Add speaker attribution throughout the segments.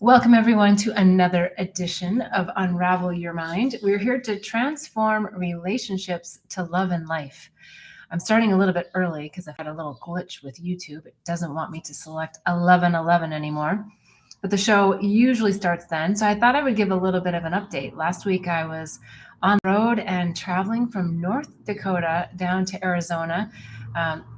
Speaker 1: Welcome, everyone, to another edition of Unravel Your Mind. We're here to transform relationships to love and life. I'm starting a little bit early because I've had a little glitch with YouTube. It doesn't want me to select 11:11 anymore, but the show usually starts then. So I thought I would give a little bit of an update. Last week I was on the road and traveling from North Dakota down to Arizona,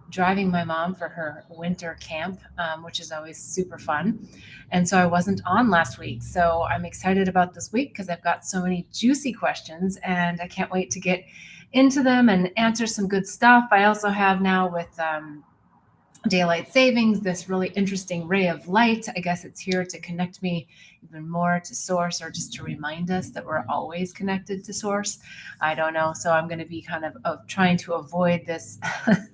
Speaker 1: driving my mom for her winter camp, which is always super fun. And so I wasn't on last week. So I'm excited about this week because I've got so many juicy questions and I can't wait to get into them and answer some good stuff. I also have now with daylight savings this really interesting ray of light. I guess it's here to connect me even more to source, or just to remind us that we're always connected to source. I don't know. So I'm going to be kind of trying to avoid this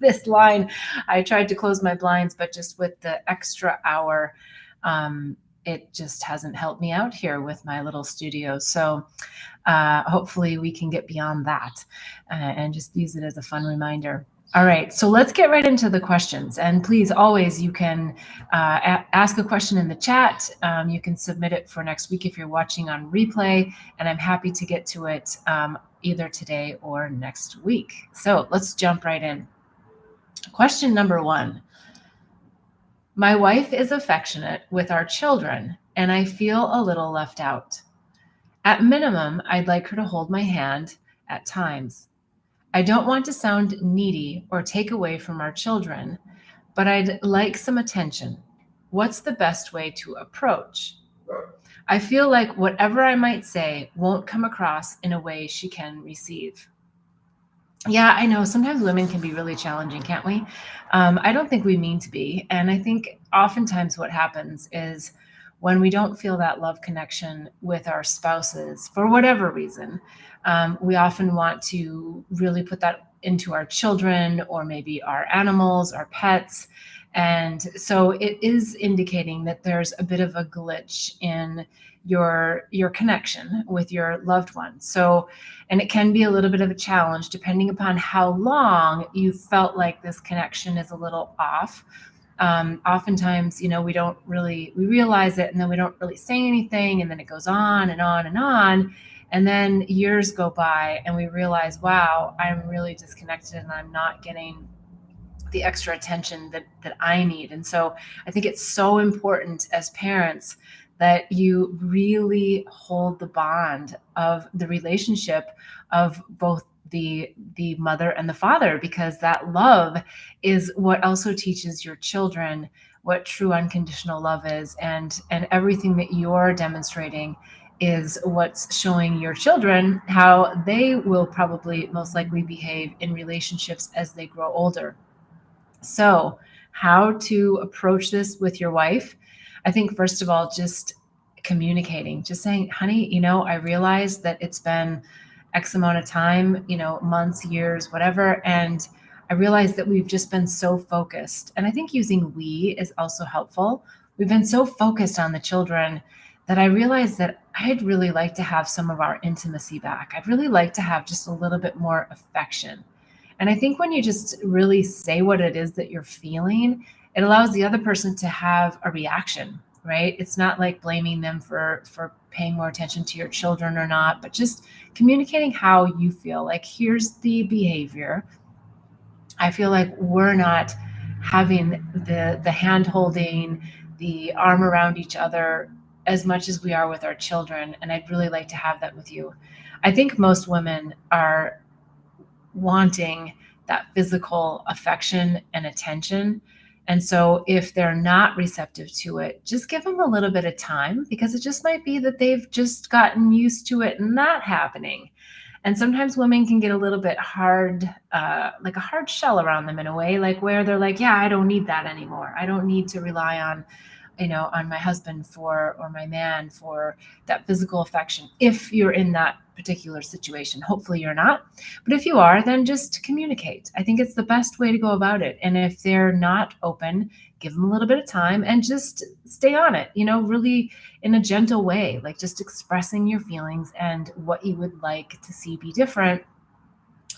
Speaker 1: this line. I tried to close my blinds, but just with the extra hour, it just hasn't helped me out here with my little studio. So hopefully we can get beyond that and just use it as a fun reminder. All right, so let's get right into the questions. And please, always, you can ask a question in the chat. You can submit it for next week if you're watching on replay, and I'm happy to get to it either today or next week. So let's jump right in. Question number 1. My wife is affectionate with our children, and I feel a little left out. At minimum, I'd like her to hold my hand at times. I don't want to sound needy or take away from our children, but I'd like some attention. What's the best way to approach? I feel like whatever I might say won't come across in a way she can receive. Yeah, I know sometimes women can be really challenging, can't we? I don't think we mean to be. And I think oftentimes what happens is when we don't feel that love connection with our spouses for whatever reason, we often want to really put that into our children or maybe our animals, our pets. And so it is indicating that there's a bit of a glitch in your connection with your loved one. So, and it can be a little bit of a challenge depending upon how long you felt like this connection is a little off. Oftentimes, we realize it and then we don't really say anything, and then it goes on and on and on. And then years go by and we realize, wow, I'm really disconnected and I'm not getting the extra attention that I need. And so I think it's so important as parents that you really hold the bond of the relationship of both the mother and the father, because that love is what also teaches your children what true unconditional love is, and everything that you're demonstrating is what's showing your children how they will probably most likely behave in relationships as they grow older. So, how to approach this with your wife? I think, first of all, just communicating, just saying, honey, I realize that it's been X amount of time, months, years, whatever. And I realize that we've just been so focused. And I think using we is also helpful. We've been so focused on the children that I realized that I'd really like to have some of our intimacy back. I'd really like to have just a little bit more affection. And I think when you just really say what it is that you're feeling, it allows the other person to have a reaction, right? It's not like blaming them for paying more attention to your children or not, but just communicating how you feel. Like, here's the behavior. I feel like we're not having the hand holding, the arm around each other as much as we are with our children, and I'd really like to have that with you. I think most women are wanting that physical affection and attention. And so if they're not receptive to it, just give them a little bit of time, because it just might be that they've just gotten used to it not happening. And sometimes women can get a little bit hard, like a hard shell around them in a way, like where they're like, yeah, I don't need that anymore. I don't need to rely on my husband or my man for that physical affection. If you're in that particular situation, hopefully you're not. But if you are, then just communicate. I think it's the best way to go about it. And if they're not open, give them a little bit of time and just stay on it, really in a gentle way, like just expressing your feelings and what you would like to see be different.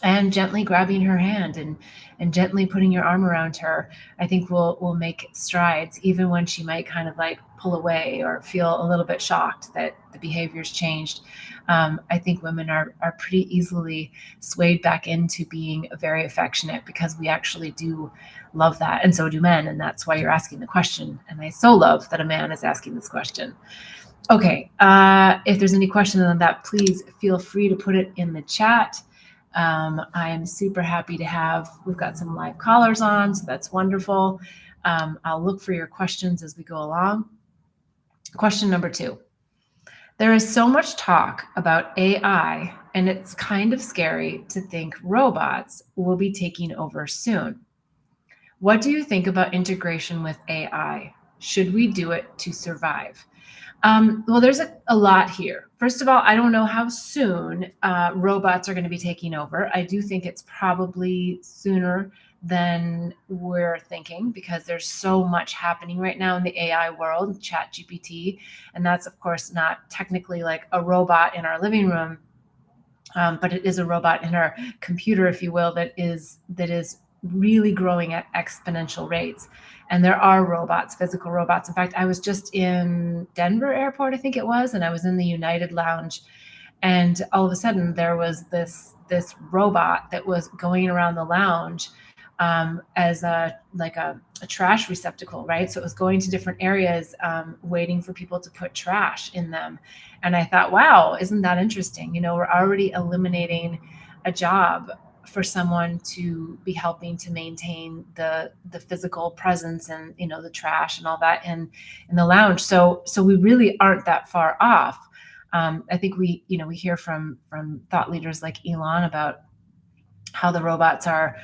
Speaker 1: and gently grabbing her hand and gently putting your arm around her, I think will make strides, even when she might kind of like pull away or feel a little bit shocked that the behavior's changed. I think women are pretty easily swayed back into being very affectionate because we actually do love that, and so do men, and that's why you're asking the question. And I so love that a man is asking this question. Okay, if there's any questions on that, please feel free to put it in the chat. I am super happy to have, we've got some live callers on, so that's wonderful. I'll look for your questions as we go along. Question number 2. There is so much talk about AI, and it's kind of scary to think robots will be taking over soon. What do you think about integration with AI? Should we do it to survive? Well, there's a lot here. First of all, I don't know how soon robots are going to be taking over. I do think it's probably sooner than we're thinking, because there's so much happening right now in the AI world, ChatGPT, and that's of course not technically like a robot in our living room, but it is a robot in our computer, if you will, that is really growing at exponential rates. And there are robots, physical robots. In fact, I was just in Denver Airport, I think it was, and I was in the United Lounge, and all of a sudden there was this robot that was going around the lounge as a trash receptacle, right? So it was going to different areas, waiting for people to put trash in them. And I thought, wow, isn't that interesting? You know, we're already eliminating a job for someone to be helping to maintain the physical presence and, you know, the trash and all that in the lounge. So we really aren't that far off. I think we hear from thought leaders like Elon about how the robots are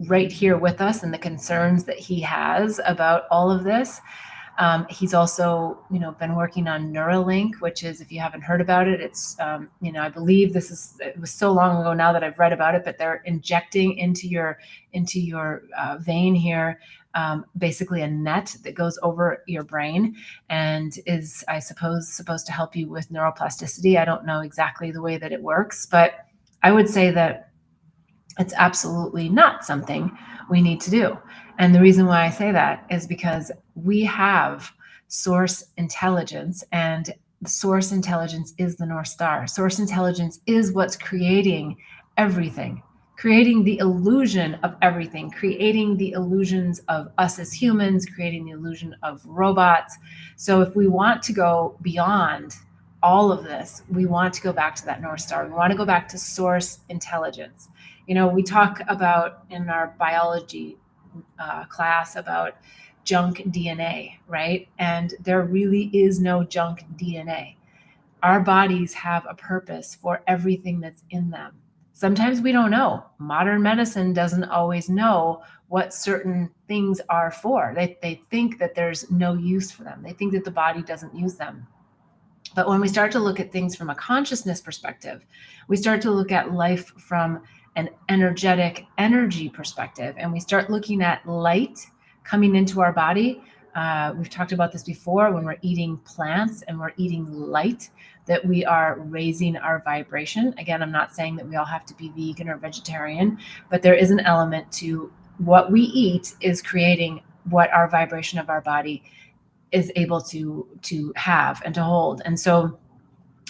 Speaker 1: right here with us, and the concerns that he has about all of this. He's also, been working on Neuralink, which is, if you haven't heard about it, it's, I believe it was so long ago now that I've read about it, but they're injecting into your vein here, basically a net that goes over your brain and is, I suppose, supposed to help you with neuroplasticity. I don't know exactly the way that it works, but I would say that it's absolutely not something we need to do. And the reason why I say that is because we have source intelligence, and source intelligence is the North Star. Source intelligence is what's creating everything, creating the illusion of everything, creating the illusions of us as humans, creating the illusion of robots. So if we want to go beyond all of this, we want to go back to that North Star. We want to go back to source intelligence. We talk about in our biology class about junk DNA, right? And there really is no junk DNA. Our bodies have a purpose for everything that's in them. Sometimes we don't know. Modern medicine doesn't always know what certain things are for. They think that there's no use for them. They think that the body doesn't use them. But when we start to look at things from a consciousness perspective, we start to look at life from an energetic energy perspective, and we start looking at light coming into our body. We've talked about this before. When we're eating plants and we're eating light, that we are raising our vibration. Again, I'm not saying that we all have to be vegan or vegetarian, but there is an element to what we eat is creating what our vibration of our body is able to have and to hold. And so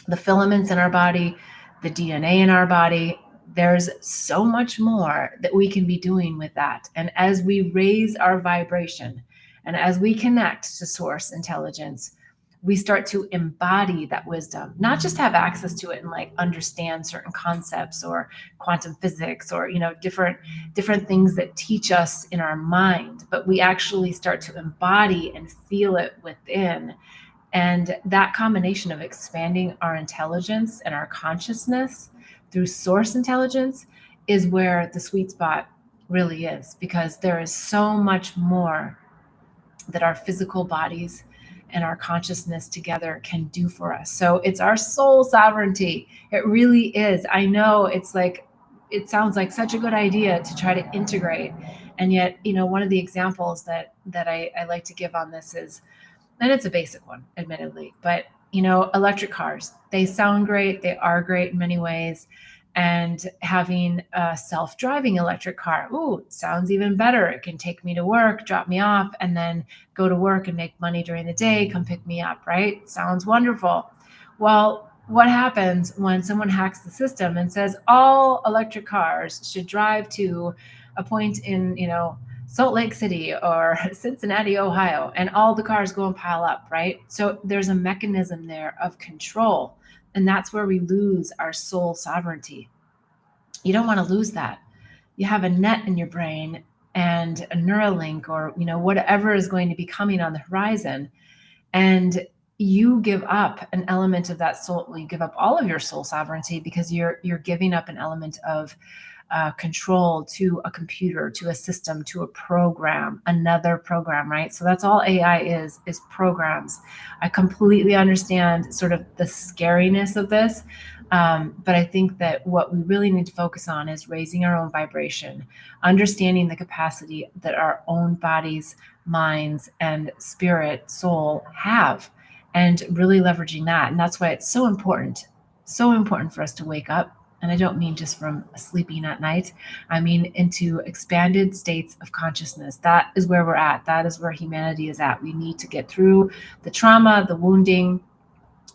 Speaker 1: the filaments in our body, the DNA in our body, there's so much more that we can be doing with that. And as we raise our vibration and as we connect to source intelligence, we start to embody that wisdom, not just have access to it and like understand certain concepts or quantum physics or, different things that teach us in our mind, but we actually start to embody and feel it within. And that combination of expanding our intelligence and our consciousness through source intelligence is where the sweet spot really is, because there is so much more that our physical bodies and our consciousness together can do for us. So it's our soul sovereignty. It really is. I know it sounds like such a good idea to try to integrate. And yet, one of the examples that I like to give on this is, and it's a basic one, admittedly, but Electric cars, they sound great. They are great in many ways. And having a self-driving electric car, ooh, sounds even better. It can take me to work, drop me off, and then go to work and make money during the day, come pick me up, right? Sounds wonderful. Well, what happens when someone hacks the system and says all electric cars should drive to a point in, Salt Lake City or Cincinnati, Ohio, and all the cars go and pile up, right? So there's a mechanism there of control, and that's where we lose our soul sovereignty. You don't want to lose that. You have a net in your brain and a Neuralink or, whatever is going to be coming on the horizon, and you give up an element of that soul. Well, you give up all of your soul sovereignty because you're giving up an element of control to a computer, to a system, to a program, another program, right? So that's all AI is programs. I completely understand sort of the scariness of this. But I think that what we really need to focus on is raising our own vibration, understanding the capacity that our own bodies, minds, and spirit, soul have, and really leveraging that. And that's why it's so important for us to wake up. And I don't mean just from sleeping at night. I mean into expanded states of consciousness. That is where we're at. That is where humanity is at. We need to get through the trauma, the wounding,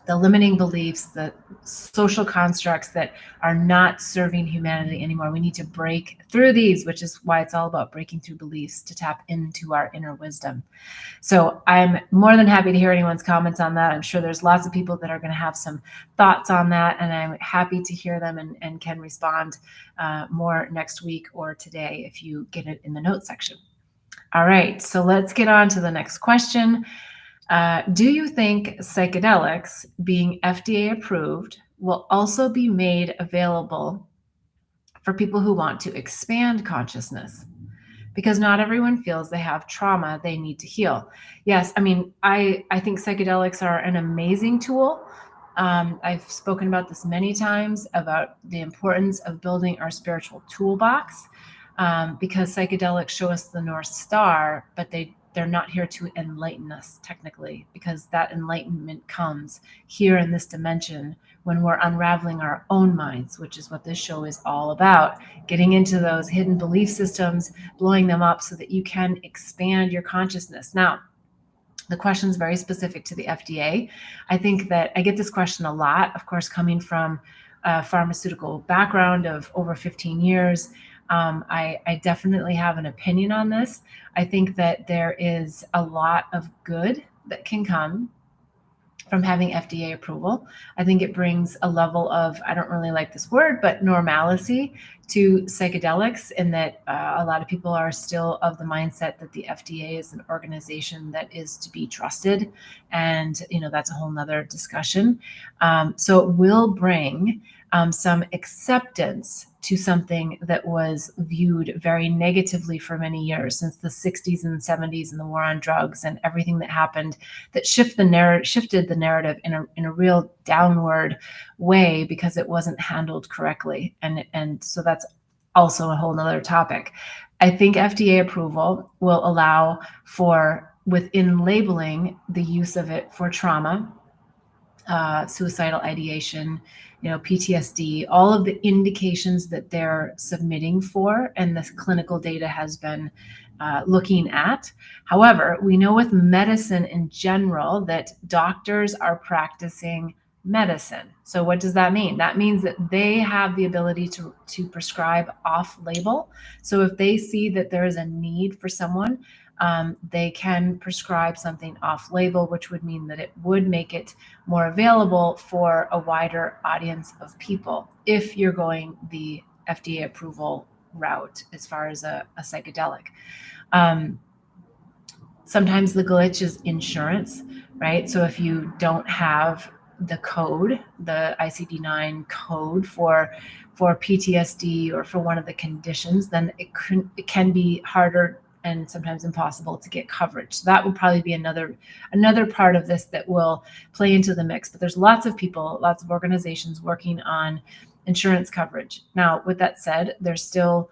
Speaker 1: the limiting beliefs, the social constructs that are not serving humanity anymore. We need to break through these, which is why it's all about breaking through beliefs to tap into our inner wisdom. So I'm more than happy to hear anyone's comments on that. I'm sure there's lots of people that are going to have some thoughts on that, and I'm happy to hear them and can respond more next week or today if you get it in the notes section. All right, so let's get on to the next question. Do you think psychedelics being FDA approved will also be made available for people who want to expand consciousness? Because not everyone feels they have trauma they need to heal. Yes, I mean, I think psychedelics are an amazing tool. I've spoken about this many times about the importance of building our spiritual toolbox, because psychedelics show us the North Star, but they're not here to enlighten us technically, because that enlightenment comes here in this dimension when we're unraveling our own minds, which is what this show is all about. Getting into those hidden belief systems, blowing them up so that you can expand your consciousness. Now, the question is very specific to the FDA. I think that I get this question a lot, of course, coming from a pharmaceutical background of over 15 years. I definitely have an opinion on this. I think that there is a lot of good that can come from having FDA approval. I think it brings a level of, I don't really like this word, but normalcy to psychedelics, in that a lot of people are still of the mindset that the FDA is an organization that is to be trusted. And, that's a whole nother discussion. So it will bring some acceptance to something that was viewed very negatively for many years, since the 60s and 70s and the war on drugs and everything that happened that shifted the narrative in a real downward way because it wasn't handled correctly. And so that's also a whole nother topic. I think FDA approval will allow for, within labeling, the use of it for trauma, suicidal ideation, PTSD, all of the indications that they're submitting for and the clinical data has been looking at. However, we know with medicine in general that doctors are practicing medicine. So what does that mean? That means that they have the ability to prescribe off-label. So if they see that there is a need for someone, they can prescribe something off-label, which would mean that it would make it more available for a wider audience of people if you're going the FDA approval route as far as a psychedelic. Sometimes the glitch is insurance, right? So if you don't have the code, the ICD-9 code for PTSD or for one of the conditions, then it can be harder and sometimes impossible to get coverage. So that will probably be another part of this that will play into the mix. But there's lots of people, lots of organizations working on insurance coverage. Now, with that said, there's still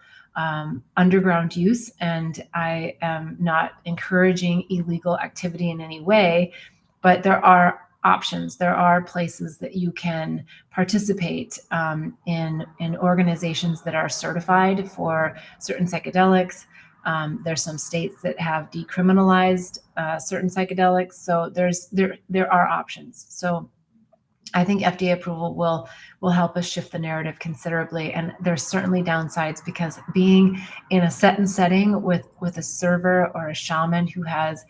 Speaker 1: underground use, and I am not encouraging illegal activity in any way, but there are options. There are places that you can participate in organizations that are certified for certain psychedelics. There's some states that have decriminalized certain psychedelics. So there are options. So I think FDA approval will help us shift the narrative considerably. And there's certainly downsides, because being in a set and setting with a server or a shaman who has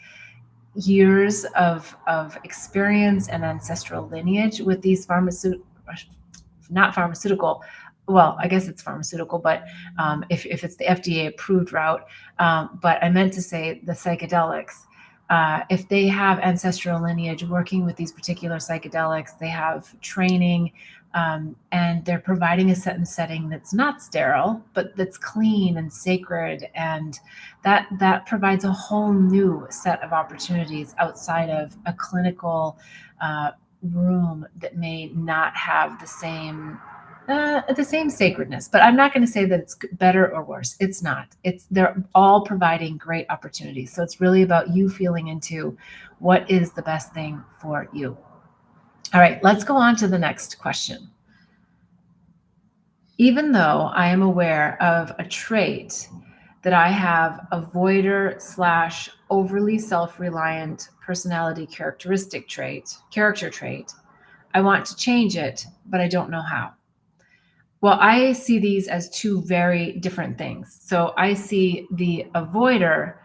Speaker 1: years of experience and ancestral lineage with these not pharmaceutical, well, I guess it's pharmaceutical, but if it's the FDA approved route, but I meant to say the psychedelics, if they have ancestral lineage working with these particular psychedelics, they have training, and they're providing a set and setting that's not sterile, but that's clean and sacred, and that provides a whole new set of opportunities outside of a clinical room that may not have the same sacredness. But I'm not going to say that it's better or worse. It's not. They're all providing great opportunities. So it's really about you feeling into what is the best thing for you. All right, let's go on to the next question. Even though I am aware of a trait that I have, avoider / overly self-reliant personality character trait, I want to change it, but I don't know how. Well, I see these as two very different things. So I see the avoider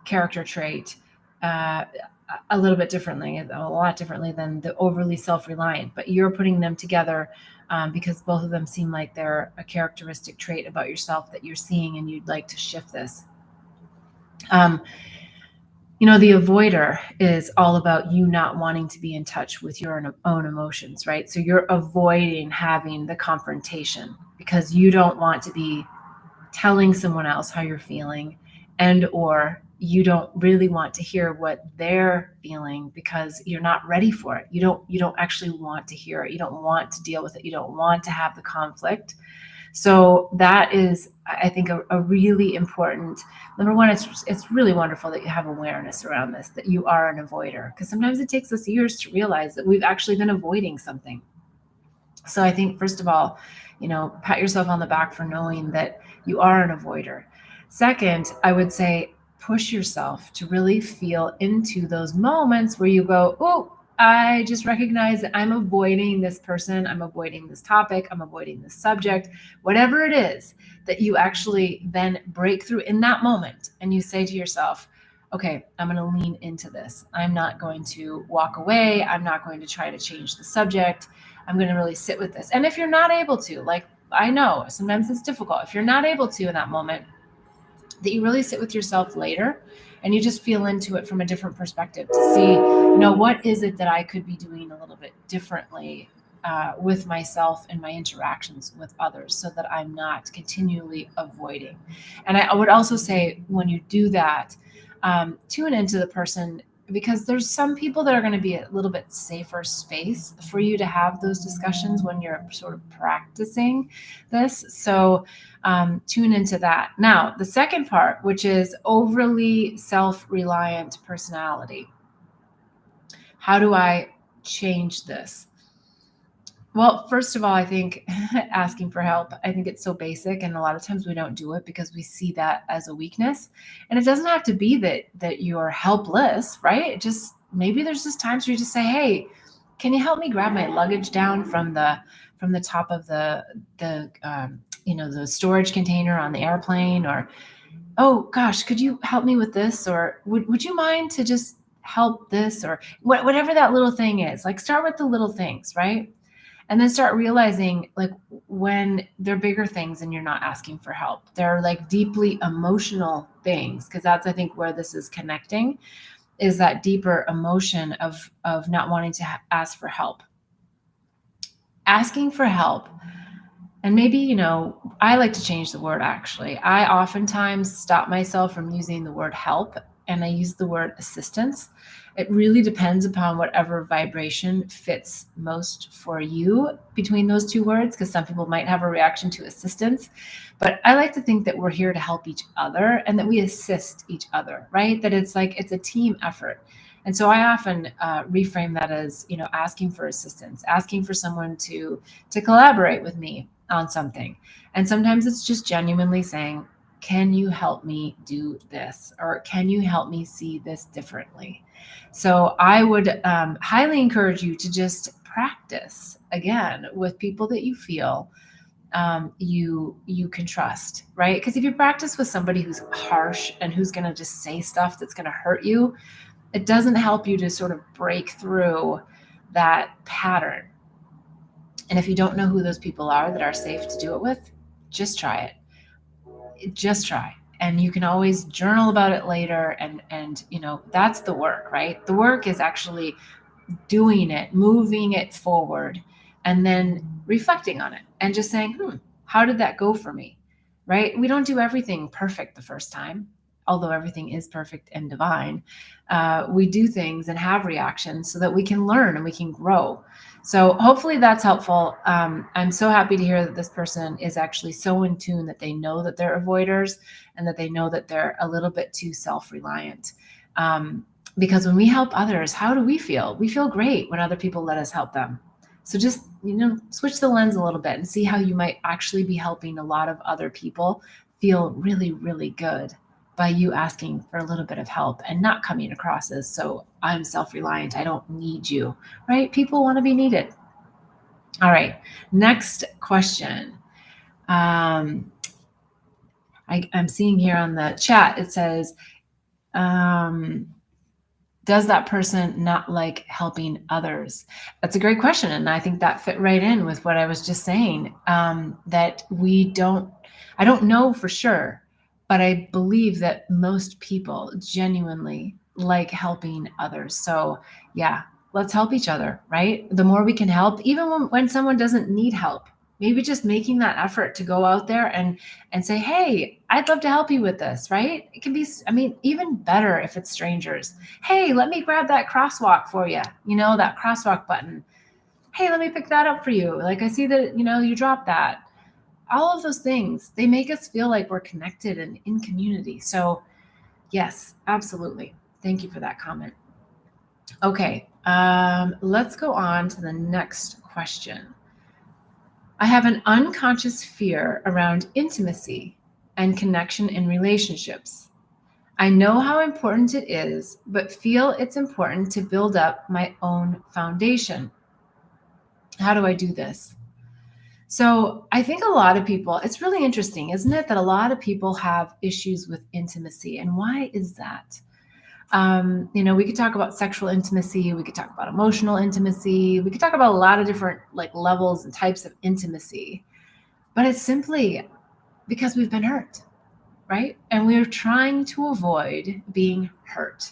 Speaker 1: character trait a little bit differently, a lot differently than the overly self-reliant, but you're putting them together because both of them seem like they're a characteristic trait about yourself that you're seeing and you'd like to shift this. The avoider is all about you not wanting to be in touch with your own emotions, right? So you're avoiding having the confrontation because you don't want to be telling someone else how you're feeling, and or you don't really want to hear what they're feeling because you're not ready for it. You don't actually want to hear it. You don't want to deal with it. You don't want to have the conflict. So that is, I think, a really important, number one, it's really wonderful that you have awareness around this, that you are an avoider, because sometimes it takes us years to realize that we've actually been avoiding something. So I think, first of all, pat yourself on the back for knowing that you are an avoider. Second, I would say push yourself to really feel into those moments where you go, oh, I just recognize that I'm avoiding this person, I'm avoiding this topic, I'm avoiding this subject, whatever it is, that you actually then break through in that moment. And you say to yourself, okay, I'm going to lean into this. I'm not going to walk away. I'm not going to try to change the subject. I'm going to really sit with this. And if you're not able to, like, I know sometimes it's difficult. If you're not able to in that moment, that you really sit with yourself later and you just feel into it from a different perspective to see, what is it that I could be doing a little bit differently with myself and my interactions with others, so that I'm not continually avoiding. And I would also say, when you do that, tune into the person, because there's some people that are going to be a little bit safer space for you to have those discussions when you're sort of practicing this. So tune into that. Now, the second part, which is overly self-reliant personality. How do I change this? Well, first of all, I think asking for help, I think it's so basic, and a lot of times we don't do it because we see that as a weakness. And it doesn't have to be that you're helpless, right? It just, maybe there's just times where you just say, hey, can you help me grab my luggage down from the top of the storage container on the airplane? Or, oh gosh, could you help me with this? Or would you mind to just help this? Or whatever that little thing is. Like, start with the little things, right? And then start realizing, like, when they're bigger things and you're not asking for help, they're like deeply emotional things, because that's, I think, where this is connecting, is that deeper emotion of not wanting to ask for help. Asking for help. And maybe, I like to change the word, actually. I oftentimes stop myself from using the word help, and I use the word assistance. It really depends upon whatever vibration fits most for you between those two words, because some people might have a reaction to assistance. But I like to think that we're here to help each other and that we assist each other, right? That it's like, it's a team effort. And so I often reframe that as, asking for assistance, asking for someone to collaborate with me on something. And sometimes it's just genuinely saying, can you help me do this? Or can you help me see this differently? So I would highly encourage you to just practice again with people that you feel you can trust, right? Because if you practice with somebody who's harsh and who's going to just say stuff that's going to hurt you, it doesn't help you to sort of break through that pattern. And if you don't know who those people are that are safe to do it with, just try it. Just try. And you can always journal about it later. And that's the work, right? The work is actually doing it, moving it forward, and then reflecting on it and just saying, how did that go for me? Right? We don't do everything perfect the first time, although everything is perfect and divine. We do things and have reactions so that we can learn and we can grow. So hopefully that's helpful. I'm so happy to hear that this person is actually so in tune that they know that they're avoiders and that they know that they're a little bit too self-reliant. Because when we help others, how do we feel? We feel great when other people let us help them. So just, switch the lens a little bit and see how you might actually be helping a lot of other people feel really, really good by you asking for a little bit of help and not coming across as, so I'm self-reliant, I don't need you, right? People want to be needed. All right, next question. I'm seeing here on the chat, it says, does that person not like helping others? That's a great question. And I think that fit right in with what I was just saying, that I don't know for sure, but I believe that most people genuinely like helping others. So yeah, let's help each other, right? The more we can help, even when someone doesn't need help, maybe just making that effort to go out there and say, hey, I'd love to help you with this, right? It can be, even better if it's strangers. Hey, let me grab that crosswalk for you, that crosswalk button. Hey, let me pick that up for you. Like, I see that, you dropped that. All of those things, they make us feel like we're connected and in community. So yes, absolutely. Thank you for that comment. Okay, let's go on to the next question. I have an unconscious fear around intimacy and connection in relationships. I know how important it is, but feel it's important to build up my own foundation. How do I do this? So I think a lot of people, it's really interesting, isn't it, that a lot of people have issues with intimacy. And why is that? We could talk about sexual intimacy, we could talk about emotional intimacy, we could talk about a lot of different levels and types of intimacy. But it's simply because we've been hurt, right? And we're trying to avoid being hurt.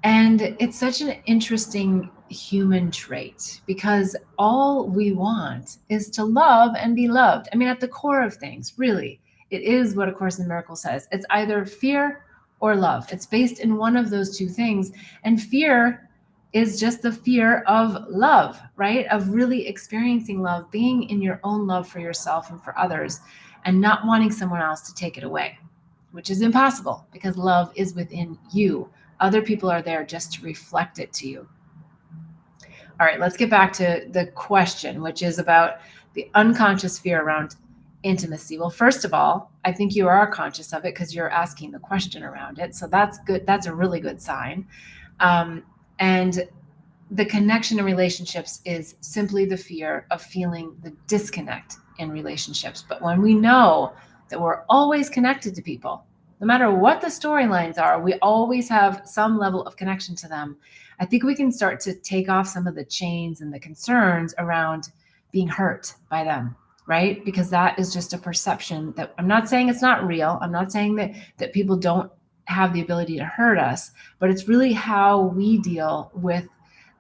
Speaker 1: And it's such an interesting human trait because all we want is to love and be loved. At the core of things, really, it is what A Course in Miracles says. It's either fear or love. It's based in one of those two things. And fear is just the fear of love, right? Of really experiencing love, being in your own love for yourself and for others, and not wanting someone else to take it away, which is impossible because love is within you. Other people are there just to reflect it to you. All right, let's get back to the question, which is about the unconscious fear around intimacy. Well, first of all, I think you are conscious of it because you're asking the question around it. So that's good. That's a really good sign. And the connection in relationships is simply the fear of feeling the disconnect in relationships. But when we know that we're always connected to people, no matter what the storylines are, we always have some level of connection to them. I think we can start to take off some of the chains and the concerns around being hurt by them, right? Because that is just a perception that, I'm not saying it's not real. I'm not saying that people don't have the ability to hurt us, but it's really how we deal with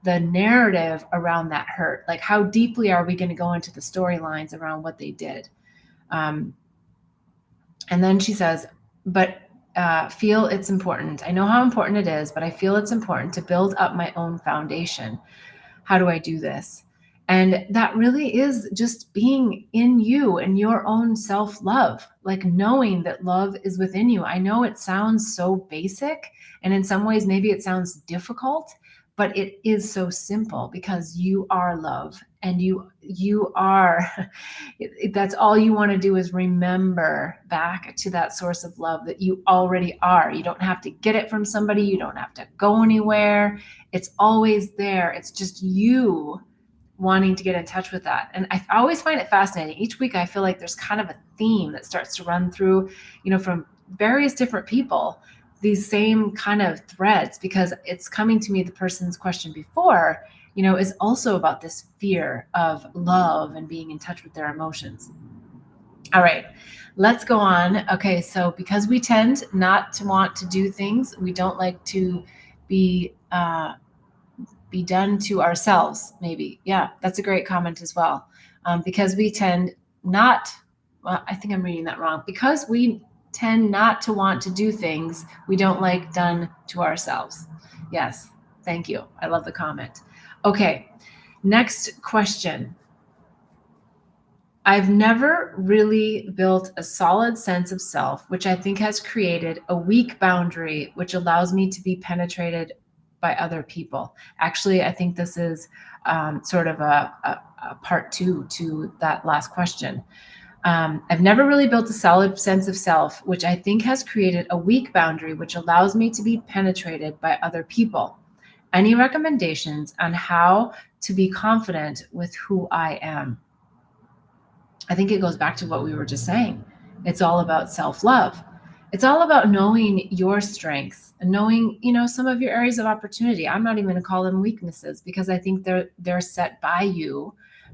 Speaker 1: the narrative around that hurt. Like, how deeply are we going to go into the storylines around what they did? And then she says, but feel it's important. I know how important it is, but I feel it's important to build up my own foundation. How do I do this? And that really is just being in you and your own self-love, like knowing that love is within you. I know it sounds so basic, and in some ways, maybe it sounds difficult, but it is so simple because you are love and you are that's all you want to do is remember back to that source of love that you already are. You don't have to get it from somebody, you don't have to go anywhere. It's always there. It's just you wanting to get in touch with that. And I always find it fascinating. Each week I feel like there's kind of a theme that starts to run through, from various different people, these same kind of threads, because it's coming to me, the person's question before, is also about this fear of love and being in touch with their emotions. All right, let's go on. Okay, so because we tend not to want to do things, we don't like to be done to ourselves, maybe. Yeah, that's a great comment as well. Because we tend not, well, I think I'm reading that wrong. Because we tend not to want to do things we don't like done to ourselves. Yes, thank you. I love the comment. Okay, next question. I've never really built a solid sense of self, which I think has created a weak boundary, which allows me to be penetrated by other people. Actually, I think this is sort of a part two to that last question. I've never really built a solid sense of self, which I think has created a weak boundary, which allows me to be penetrated by other people. Any recommendations on how to be confident with who I am? I think it goes back to what we were just saying. It's all about self-love. It's all about knowing your strengths and knowing, some of your areas of opportunity. I'm not even going to call them weaknesses because I think they're set by you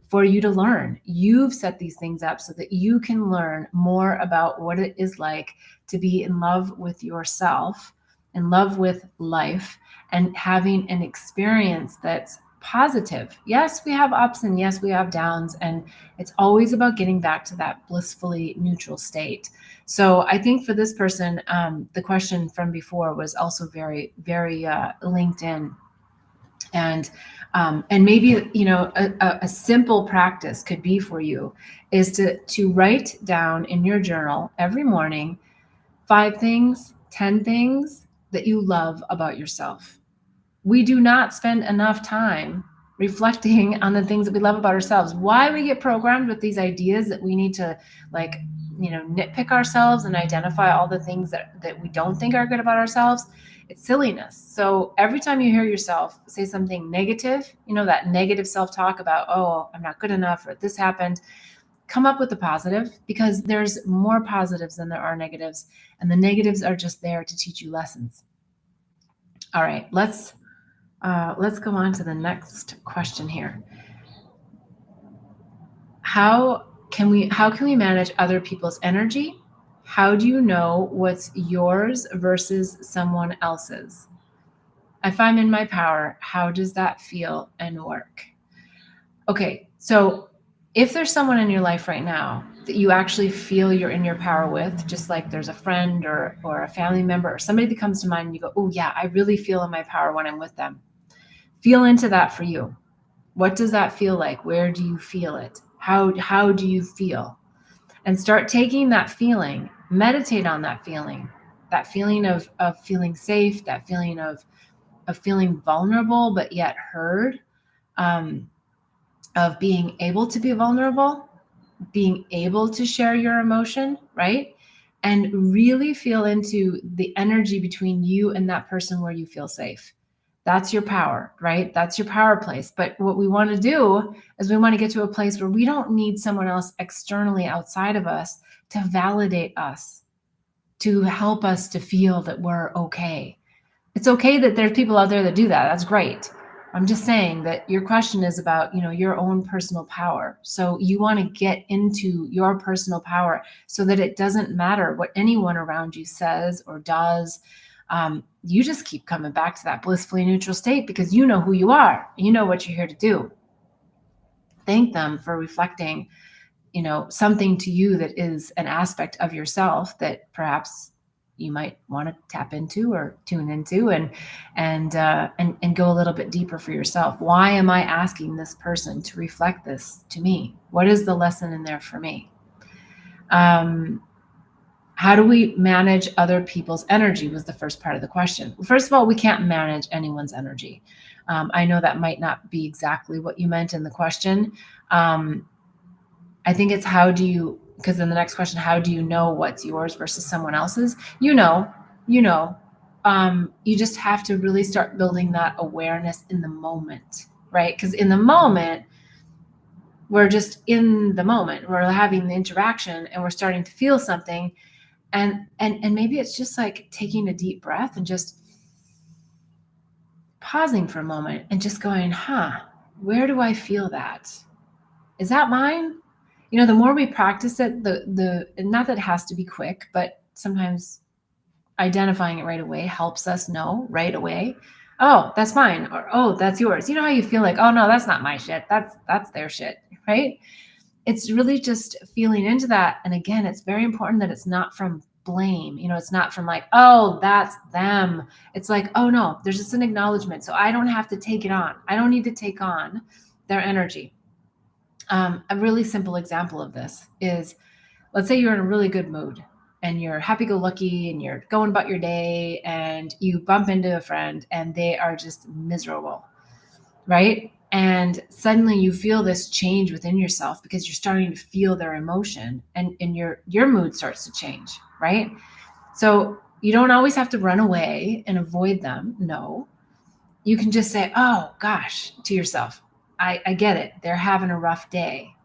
Speaker 1: for you to learn. You've set these things up so that you can learn more about what it is like to be in love with yourself, in love with life, and having an experience that's positive. Yes, we have ups and yes, we have downs, and it's always about getting back to that blissfully neutral state. So I think for this person, the question from before was also very, very linked in. And maybe a simple practice could be for you is to write down in your journal every morning 5 things, 10 things that you love about yourself. We do not spend enough time reflecting on the things that we love about ourselves. Why we get programmed with these ideas that we need to nitpick ourselves and identify all the things that we don't think are good about ourselves. It's silliness. So every time you hear yourself say something negative, that negative self-talk about, oh, I'm not good enough, or this happened, come up with a positive, because there's more positives than there are negatives. And the negatives are just there to teach you lessons. All right, let's go on to the next question here. How can we manage other people's energy? How do you know what's yours versus someone else's? If I'm in my power, how does that feel and work? Okay, so if there's someone in your life right now that you actually feel you're in your power with, just like there's a friend or a family member or somebody that comes to mind and you go, oh yeah, I really feel in my power when I'm with them. Feel into that for you. What does that feel like? Where do you feel it? How do you feel? And start taking that feeling, meditate on that feeling of feeling safe, that feeling of feeling vulnerable, but yet heard, of being able to be vulnerable, being able to share your emotion, right? And really feel into the energy between you and that person where you feel safe. That's your power, right? That's your power place. But what we want to do is we want to get to a place where we don't need someone else externally outside of us to validate us, to help us to feel that we're okay. It's okay that there's people out there that do that. That's great. I'm just saying that your question is about, your own personal power. So you want to get into your personal power so that it doesn't matter what anyone around you says or does. You just keep coming back to that blissfully neutral state because you know who you are. You know what you're here to do. Thank them for reflecting, something to you that is an aspect of yourself that perhaps you might want to tap into or tune into and go a little bit deeper for yourself. Why am I asking this person to reflect this to me? What is the lesson in there for me? How do we manage other people's energy was the first part of the question. First of all, we can't manage anyone's energy. I know that might not be exactly what you meant in the question. I think it's because in the next question, how do you know what's yours versus someone else's? You know. You just have to really start building that awareness in the moment, right? Because in the moment, we're just in the moment. We're having the interaction and we're starting to feel something. And maybe it's just like taking a deep breath and just pausing for a moment and just going, where do I feel that? Is that mine? The more we practice it, not that it has to be quick, but sometimes identifying it right away helps us know right away, oh, that's mine, or oh, that's yours. You know how you feel like, oh no, that's not my shit. That's their shit, right? It's really just feeling into that. And again, it's very important that it's not from blame. It's not from like, oh, that's them. It's like, oh no, there's just an acknowledgement. So I don't have to take it on. I don't need to take on their energy. A really simple example of this is, let's say you're in a really good mood and you're happy-go-lucky and you're going about your day and you bump into a friend and they are just miserable, right? And suddenly you feel this change within yourself because you're starting to feel their emotion and your mood starts to change, right? So you don't always have to run away and avoid them. No, you can just say, oh gosh, to yourself, I get it. They're having a rough day.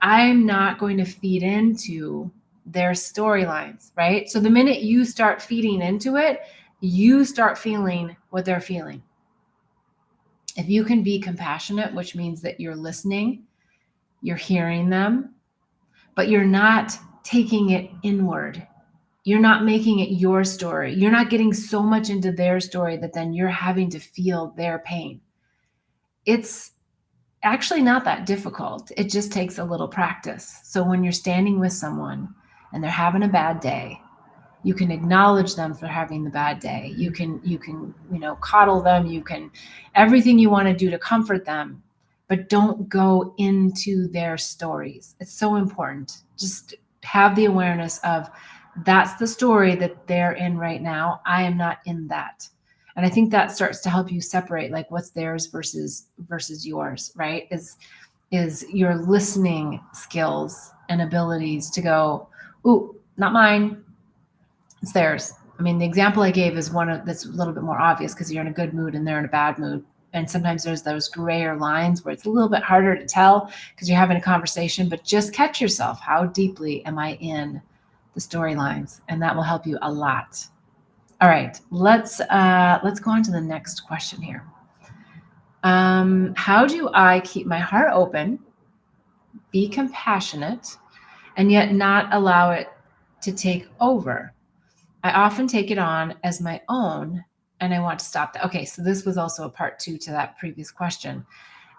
Speaker 1: I'm not going to feed into their storylines, right? So the minute you start feeding into it, you start feeling what they're feeling. If you can be compassionate, which means that you're listening, you're hearing them, but you're not taking it inward. You're not making it your story. You're not getting so much into their story that then you're having to feel their pain. It's actually not that difficult. It just takes a little practice. So when you're standing with someone and they're having a bad day, you can acknowledge them for having the bad day. You can coddle them. You can everything you want to do to comfort them, but don't go into their stories. It's so important. Just have the awareness of that's the story that they're in right now. I am not in that. And I think that starts to help you separate like what's theirs versus yours, right? Is your listening skills and abilities to go, ooh, not mine, it's theirs. I mean, the example I gave is one that's a little bit more obvious because you're in a good mood and they're in a bad mood. And sometimes there's those grayer lines where it's a little bit harder to tell because you're having a conversation, but just catch yourself. How deeply am I in the storylines? And that will help you a lot. All right, let's go on to the next question here. How do I keep my heart open, be compassionate, and yet not allow it to take over? I often take it on as my own, and I want to stop that. Okay, so this was also a part 2 to that previous question.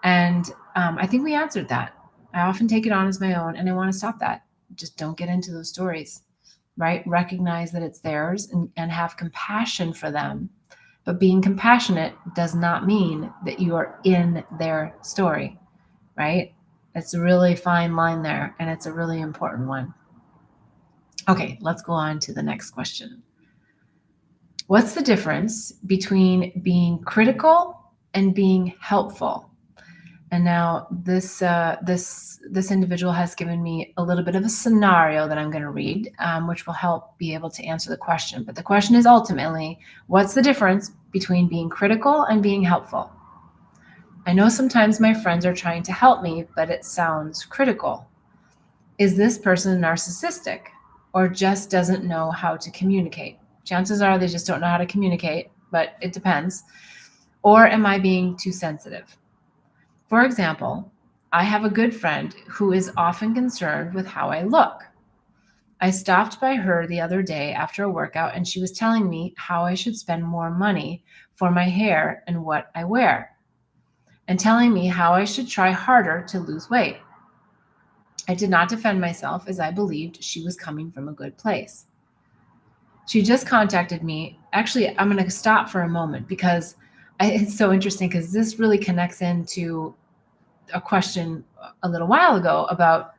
Speaker 1: And I think we answered that. I often take it on as my own, and I want to stop that. Just don't get into those stories, right? Recognize that it's theirs and have compassion for them. But being compassionate does not mean that you are in their story, right? It's a really fine line there, and it's a really important one. Okay, let's go on to the next question. What's the difference between being critical and being helpful? And now this individual has given me a little bit of a scenario that I'm going to read, which will help be able to answer the question. But the question is ultimately, what's the difference between being critical and being helpful? I know sometimes my friends are trying to help me, but it sounds critical. Is this person narcissistic or just doesn't know how to communicate? Chances are they just don't know how to communicate, but it depends. Or am I being too sensitive? For example, I have a good friend who is often concerned with how I look. I stopped by her the other day after a workout and she was telling me how I should spend more money for my hair and what I wear, and telling me how I should try harder to lose weight. I did not defend myself as I believed she was coming from a good place. She just contacted me. Actually, I'm going to stop for a moment because it's so interesting because this really connects into a question a little while ago about,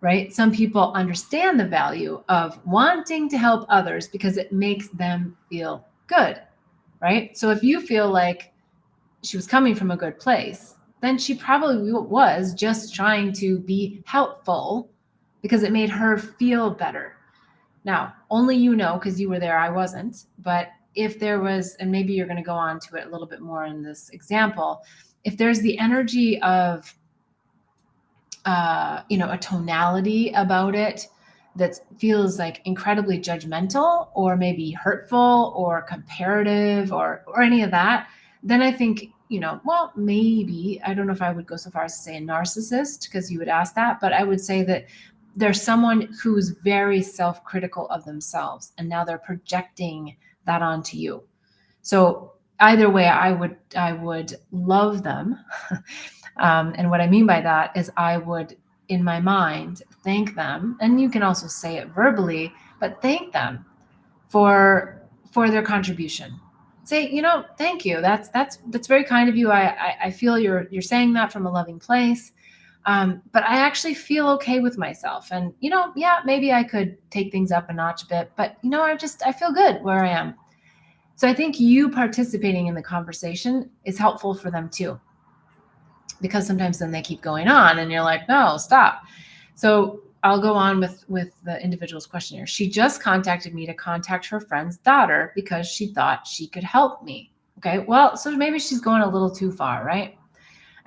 Speaker 1: right? Some people understand the value of wanting to help others because it makes them feel good, right? So if you feel like she was coming from a good place, then she probably was just trying to be helpful because it made her feel better. Now, only you know because you were there, I wasn't. But if there was, and maybe you're going to go on to it a little bit more in this example, if there's the energy of, a tonality about it that feels like incredibly judgmental or maybe hurtful or comparative or any of that, then I think, well, maybe, I don't know if I would go so far as to say a narcissist because you would ask that, but I would say that there's someone who's very self-critical of themselves and now they're projecting that onto you. So either way, I would love them. And what I mean by that is I would, in my mind, thank them, and you can also say it verbally, but thank them for their contribution. Say, thank you. That's very kind of you. I feel you're saying that from a loving place. But I actually feel okay with myself. And, yeah, maybe I could take things up a notch a bit, but, I feel good where I am. So I think you participating in the conversation is helpful for them too, because sometimes then they keep going on and you're like, no, stop. So I'll go on with the individual's question here. She just contacted me to contact her friend's daughter because she thought she could help me. Okay, well, so maybe she's going a little too far, right?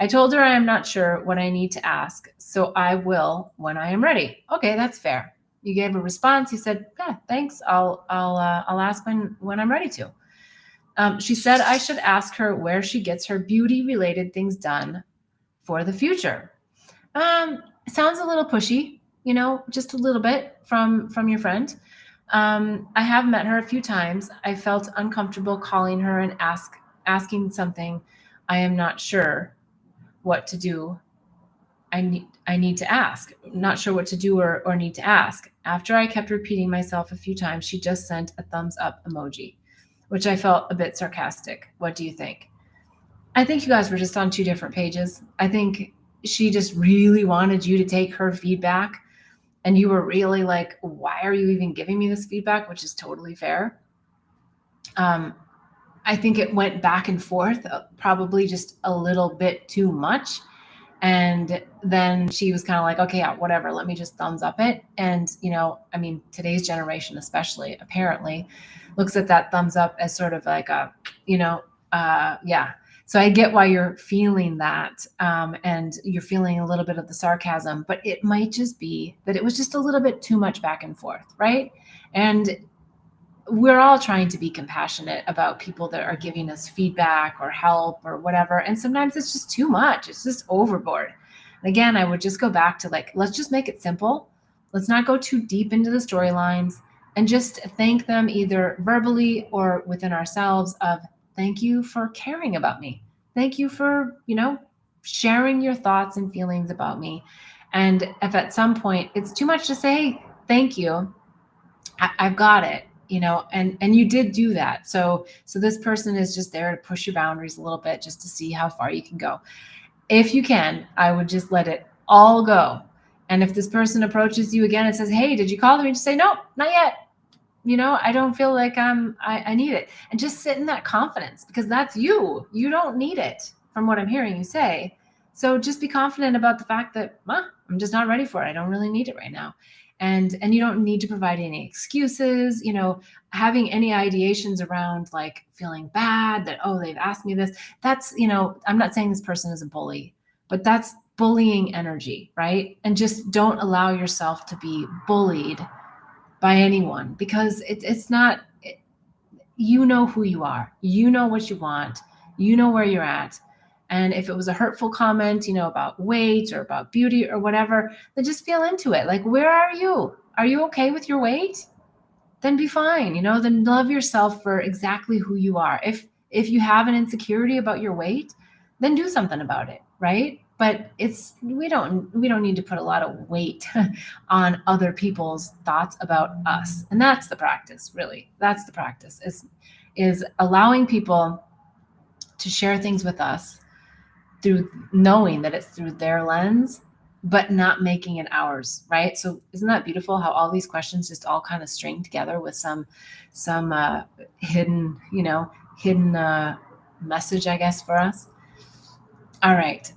Speaker 1: I told her I am not sure what I need to ask, so I will when I am ready. Okay, that's fair. You gave a response. You said, yeah, thanks. I'll ask when I'm ready to. She said I should ask her where she gets her beauty related things done for the future. Sounds a little pushy, just a little bit from your friend. I have met her a few times. I felt uncomfortable calling her and asking something I am not sure what to do. I need to ask. Not sure what to do or need to ask. After I kept repeating myself a few times, she just sent a thumbs up emoji, which I felt a bit sarcastic. What do you think? I think you guys were just on two different pages. I think she just really wanted you to take her feedback and you were really like, why are you even giving me this feedback? Which is totally fair. I think it went back and forth, probably just a little bit too much. And then she was kind of like, okay, yeah, whatever, let me just thumbs up it. And, today's generation, especially apparently, looks at that thumbs up as sort of like a, yeah. So I get why you're feeling that. And you're feeling a little bit of the sarcasm, but it might just be that it was just a little bit too much back and forth. Right. And we're all trying to be compassionate about people that are giving us feedback or help or whatever. And sometimes it's just too much. It's just overboard. And again, I would just go back to let's just make it simple. Let's not go too deep into the storylines and just thank them either verbally or within ourselves of thank you for caring about me. Thank you for, sharing your thoughts and feelings about me. And if at some point it's too much to say, thank you, I've got it, and you did do that. So this person is just there to push your boundaries a little bit just to see how far you can go. If you can, I would just let it all go. And if this person approaches you again and says, hey, did you call them? You just say, nope, not yet. I don't feel like I need it. And just sit in that confidence because that's you. You don't need it from what I'm hearing you say. So just be confident about the fact that, I'm just not ready for it. I don't really need it right now. And you don't need to provide any excuses, having any ideations around like feeling bad that, oh, they've asked me this. That's, I'm not saying this person is a bully, but that's bullying energy, right? And just don't allow yourself to be bullied by anyone because it's not, you know who you are, you know what you want, you know where you're at. And if it was a hurtful comment, about weight or about beauty or whatever, then just feel into it. Like, where are you? Are you okay with your weight? Then be fine, then love yourself for exactly who you are. If you have an insecurity about your weight, then do something about it, right? But we don't need to put a lot of weight on other people's thoughts about us. And that's the practice, really. That's the practice, is allowing people to share things with us through knowing that it's through their lens, but not making it ours, right? So isn't that beautiful how all these questions just all kind of string together with some hidden, message, I guess, for us. All right.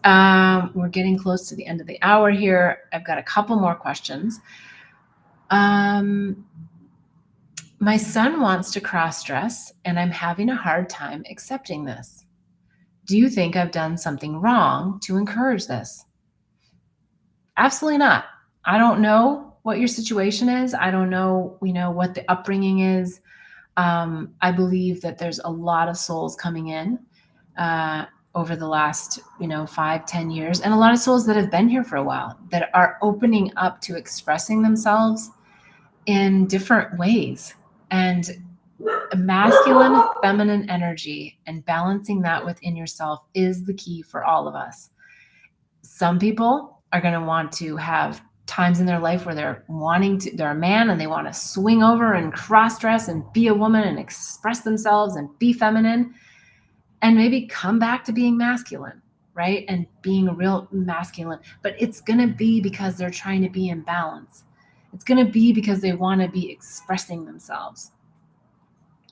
Speaker 1: We're getting close to the end of the hour here. I've got a couple more questions. My son wants to cross-dress, and I'm having a hard time accepting this. Do you think I've done something wrong to encourage this? Absolutely not. I don't know what your situation is. I don't know, what the upbringing is. I believe that there's a lot of souls coming in over the last, 5-10 years, and a lot of souls that have been here for a while that are opening up to expressing themselves in different ways. And masculine, feminine energy and balancing that within yourself is the key for all of us. Some people are going to want to have times in their life where they're a man and they want to swing over and cross dress and be a woman and express themselves and be feminine and maybe come back to being masculine, right? And being a real masculine. But it's going to be because they're trying to be in balance. It's going to be because they want to be expressing themselves.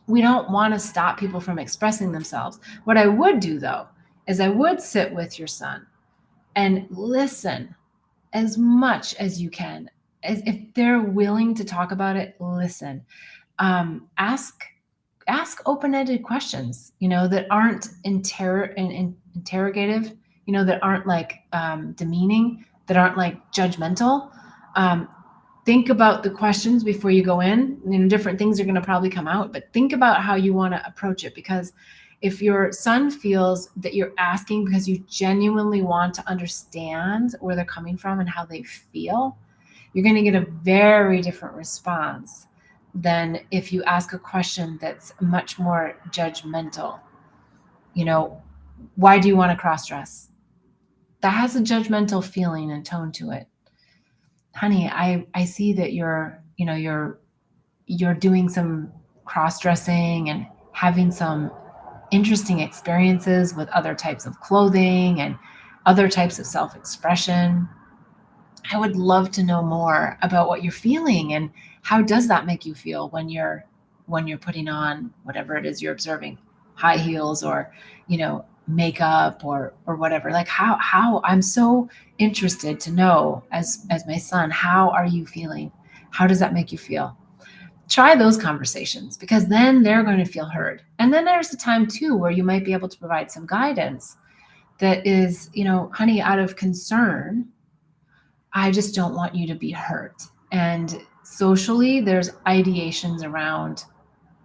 Speaker 1: We don't want to stop people from expressing themselves. What I would do, though, is I would sit with your son and listen as much as you can. As if they're willing to talk about it, listen. Ask open-ended questions, that aren't interrogative, that aren't like demeaning, that aren't like judgmental. Think about the questions before you go in. Different things are going to probably come out, but think about how you want to approach it, because if your son feels that you're asking because you genuinely want to understand where they're coming from and how they feel, you're going to get a very different response than if you ask a question that's much more judgmental. Why do you want to cross-dress? That has a judgmental feeling and tone to it. Honey, I see that you're doing some cross-dressing and having some interesting experiences with other types of clothing and other types of self-expression. I would love to know more about what you're feeling and how does that make you feel when you're putting on whatever it is you're observing, high heels or, makeup or whatever. Like how I'm so interested to know as my son, how are you feeling? How does that make you feel? Try those conversations, because then they're going to feel heard. And then there's the time too where you might be able to provide some guidance that is, honey, out of concern, I just don't want you to be hurt. And socially, there's ideations around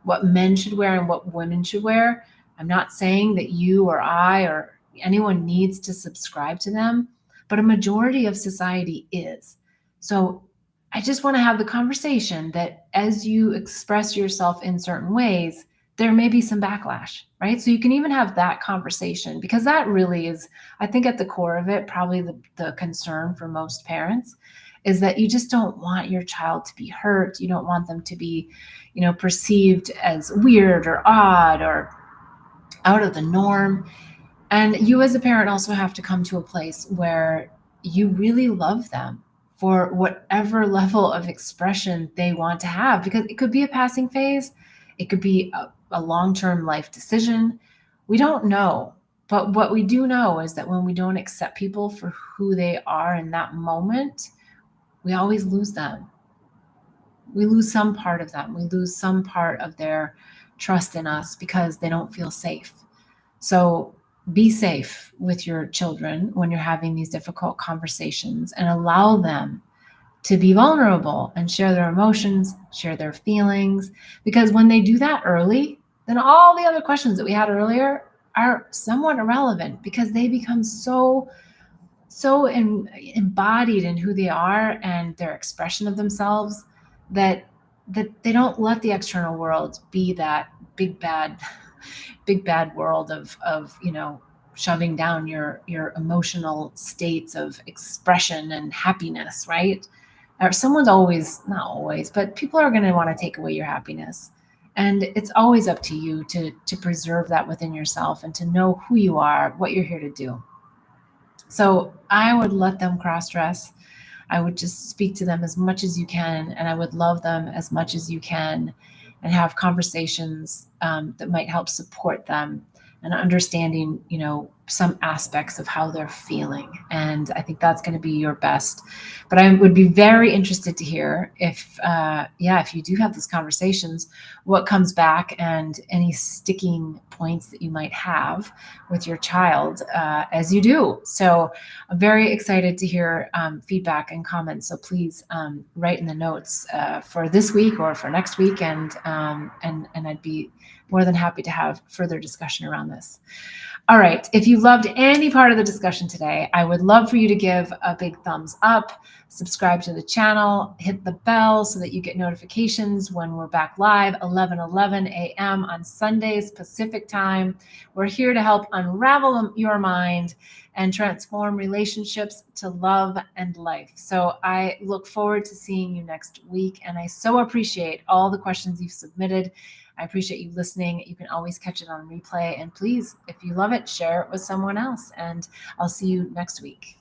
Speaker 1: what men should wear and what women should wear. I'm not saying that you or I or anyone needs to subscribe to them, but a majority of society is. So I just want to have the conversation that as you express yourself in certain ways, there may be some backlash, right? So you can even have that conversation, because that really is, I think at the core of it, probably the concern for most parents is that you just don't want your child to be hurt. You don't want them to be, perceived as weird or odd or out of the norm. And you as a parent also have to come to a place where you really love them for whatever level of expression they want to have, because it could be a passing phase. It could be a long-term life decision. We don't know. But what we do know is that when we don't accept people for who they are in that moment, we always lose them. We lose some part of them. We lose some part of their trust in us because they don't feel safe. So be safe with your children when you're having these difficult conversations, and allow them to be vulnerable and share their emotions, share their feelings. Because when they do that early, then all the other questions that we had earlier are somewhat irrelevant, because they become so embodied in who they are and their expression of themselves that they don't let the external world be that big bad world of shoving down your emotional states of expression and happiness, right? Or someone's always, not always, but people are going to want to take away your happiness. And it's always up to you to preserve that within yourself and to know who you are, what you're here to do. So I would let them cross dress. I would just speak to them as much as you can, and I would love them as much as you can, and have conversations that might help support them and understanding, some aspects of how they're feeling. And I think that's going to be your best. But I would be very interested to hear if you do have these conversations, what comes back and any sticking points that you might have with your child as you do. So I'm very excited to hear feedback and comments. So please write in the notes for this week or for next week, and I'd be more than happy to have further discussion around this. All right. If you loved any part of the discussion today, I would love for you to give a big thumbs up, subscribe to the channel, hit the bell so that you get notifications when we're back live, 11:11 a.m. on Sundays, Pacific time. We're here to help unravel your mind and transform relationships to love and life. So I look forward to seeing you next week. And I so appreciate all the questions you've submitted. I appreciate you listening. You can always catch it on replay. And please, if you love it, share it with someone else. And I'll see you next week.